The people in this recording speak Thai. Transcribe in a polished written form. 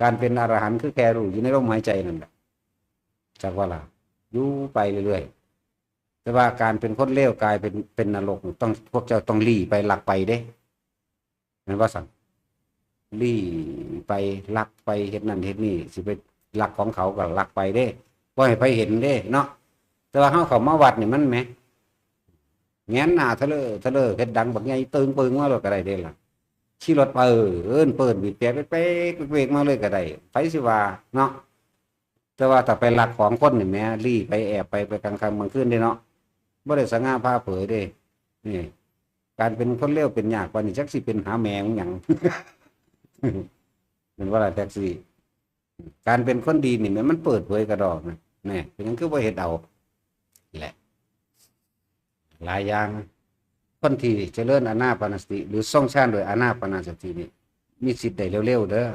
การเป็นอรหันต์คือแค่รู้อยู่ในลมหายใจนั่นแหละจากว่าล่ะอยู่ไปเรื่อยๆแต่ว่าการเป็นคนเลวกลายเป็นนรกต้องพวกเจ้าต้องลี้ไปหลักไปเด้นั่นว่าสั่งลี้ไปหลักไปเฮ็ดนั่นเฮ็ดนี่สิไปหลักของเขาก็หลักไปเด้บ่ให้ไปเห็นเด้เนาะแต่ว่าเฮาเข้ามาวัดนี่มันแหมแง้นหน้าทะเลเฮ็ดดังบักใหญ่ตึงปึงมาเลยก็ได้เด้ล่ะขี่รถเปิดบีบแต่เป๊กๆเวกมาเลยก็ได้ไผสิว่าเนาะแต่ว่าถ้าไปหลักของคนนี่แหมลี้ไปแอบไปกลางค่ำกลางคืนเด้เนาะบ่ได้สง่าผ่าเผยเด้นี่การเป็นคนเลวเป็นยากกว่านี่จักสิเป็นหาแมงหยัง เป็นว่าอะไรแท็กซี่การเป็นคนดีนี่มันเปิดเผยกระดอกนะนี่เป็นยังคือว่าเห็ดเอาแหละหลายอย่างคนที่เจริญอานาปานสติหรือทรงฌานโดยอานาปานสตินี่มีสิทธิ์ได้เร็วๆเด้อ